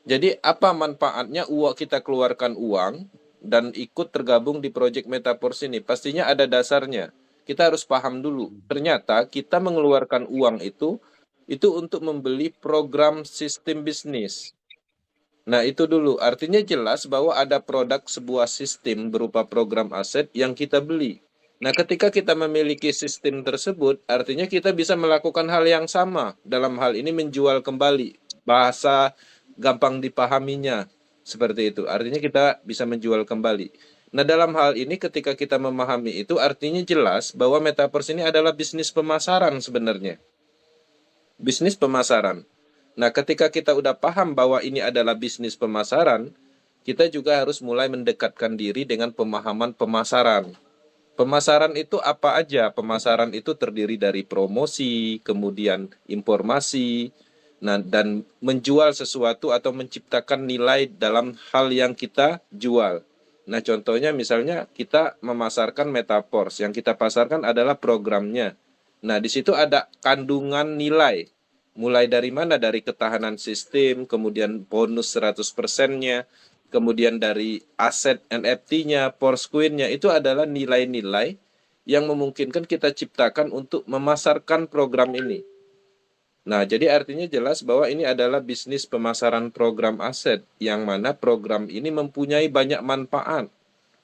Jadi apa manfaatnya kita keluarkan uang dan ikut tergabung di Project Metaverse ini? Pastinya ada dasarnya. Kita harus paham dulu. Ternyata kita mengeluarkan uang itu untuk membeli program sistem bisnis. Nah, itu dulu. Artinya jelas bahwa ada produk sebuah sistem berupa program aset yang kita beli. Nah, ketika kita memiliki sistem tersebut, artinya kita bisa melakukan hal yang sama. Dalam hal ini menjual kembali. Bahasa gampang dipahaminya. Seperti itu. Artinya kita bisa menjual kembali. Nah, dalam hal ini ketika kita memahami itu, artinya jelas bahwa metaverse ini adalah bisnis pemasaran sebenarnya. Bisnis pemasaran. Nah, ketika kita udah paham bahwa ini adalah bisnis pemasaran, kita juga harus mulai mendekatkan diri dengan pemahaman pemasaran. Pemasaran itu apa aja? Pemasaran itu terdiri dari promosi, kemudian informasi, nah, dan menjual sesuatu atau menciptakan nilai dalam hal yang kita jual. Nah, contohnya misalnya kita memasarkan Metaverse, yang kita pasarkan adalah programnya. Nah, di situ ada kandungan nilai. Mulai dari mana? Dari ketahanan sistem, kemudian bonus 100%-nya, kemudian dari aset NFT-nya, Coin-nya, itu adalah nilai-nilai yang memungkinkan kita ciptakan untuk memasarkan program ini. Nah, jadi artinya jelas bahwa ini adalah bisnis pemasaran program aset, yang mana program ini mempunyai banyak manfaat.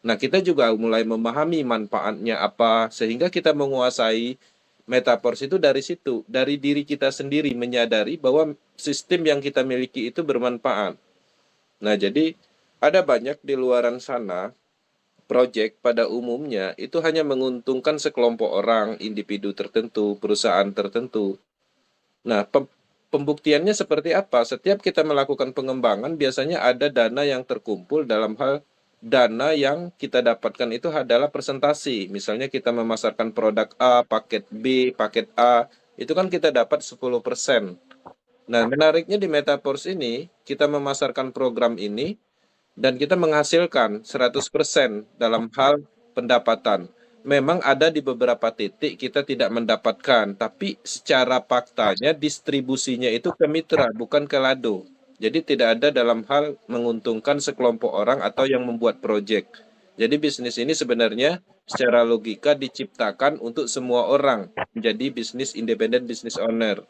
Nah, kita juga mulai memahami manfaatnya apa, sehingga kita menguasai metaverse itu dari situ, dari diri kita sendiri, menyadari bahwa sistem yang kita miliki itu bermanfaat. Nah, jadi ada banyak di luaran sana, proyek pada umumnya itu hanya menguntungkan sekelompok orang, individu tertentu, perusahaan tertentu. Nah, pembuktiannya seperti apa? Setiap kita melakukan pengembangan, biasanya ada dana yang terkumpul dalam hal dana yang kita dapatkan itu adalah presentasi. Misalnya kita memasarkan produk A, paket B, paket A, itu kan kita dapat 10%. Nah, menariknya di Metaverse ini, kita memasarkan program ini, dan kita menghasilkan 100% dalam hal pendapatan. Memang ada di beberapa titik kita tidak mendapatkan, tapi secara faktanya distribusinya itu ke mitra, bukan ke lado. Jadi tidak ada dalam hal menguntungkan sekelompok orang atau yang membuat proyek. Jadi bisnis ini sebenarnya secara logika diciptakan untuk semua orang menjadi bisnis independen business owner.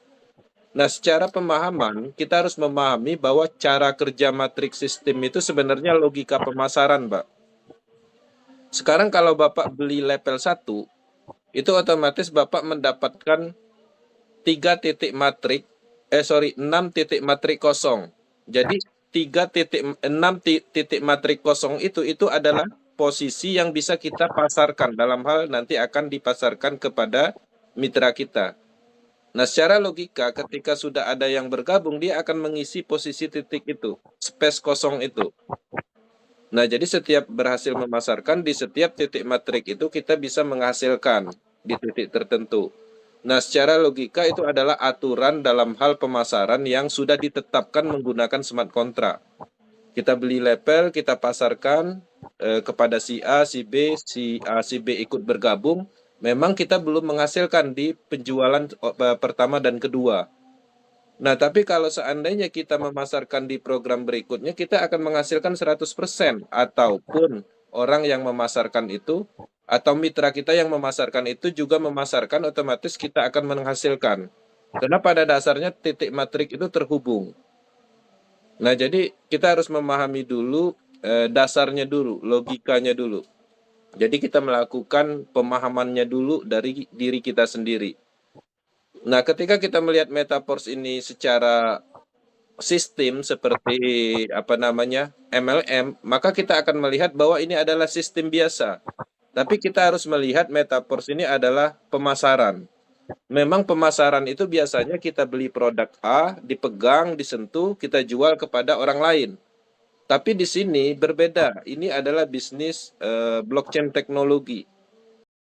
Nah, secara pemahaman, kita harus memahami bahwa cara kerja matriks sistem itu sebenarnya logika pemasaran, Mbak. Sekarang kalau Bapak beli level 1, itu otomatis Bapak mendapatkan 3 titik matrik, 6 titik matrik kosong. Jadi 6 titik matrik kosong itu adalah posisi yang bisa kita pasarkan dalam hal nanti akan dipasarkan kepada mitra kita. Nah, secara logika, ketika sudah ada yang bergabung, dia akan mengisi posisi titik itu, space kosong itu. Nah, jadi setiap berhasil memasarkan, di setiap titik matrik itu kita bisa menghasilkan di titik tertentu. Nah, secara logika itu adalah aturan dalam hal pemasaran yang sudah ditetapkan menggunakan smart contract. Kita beli label, kita pasarkan kepada si A, si B, si A, si B ikut bergabung. Memang kita belum menghasilkan di penjualan pertama dan kedua. Nah, tapi kalau seandainya kita memasarkan di program berikutnya, kita akan menghasilkan 100%. Ataupun orang yang memasarkan itu, atau mitra kita yang memasarkan itu juga memasarkan, otomatis kita akan menghasilkan. Karena pada dasarnya titik matrik itu terhubung. Nah, jadi kita harus memahami dulu dasarnya dulu, logikanya dulu. Jadi kita melakukan pemahamannya dulu dari diri kita sendiri. Nah, ketika kita melihat metaverse ini secara sistem seperti apa namanya MLM, maka kita akan melihat bahwa ini adalah sistem biasa. Tapi kita harus melihat metaverse ini adalah pemasaran. Memang pemasaran itu biasanya kita beli produk A, dipegang, disentuh, kita jual kepada orang lain. Tapi di sini berbeda. Ini adalah bisnis blockchain teknologi.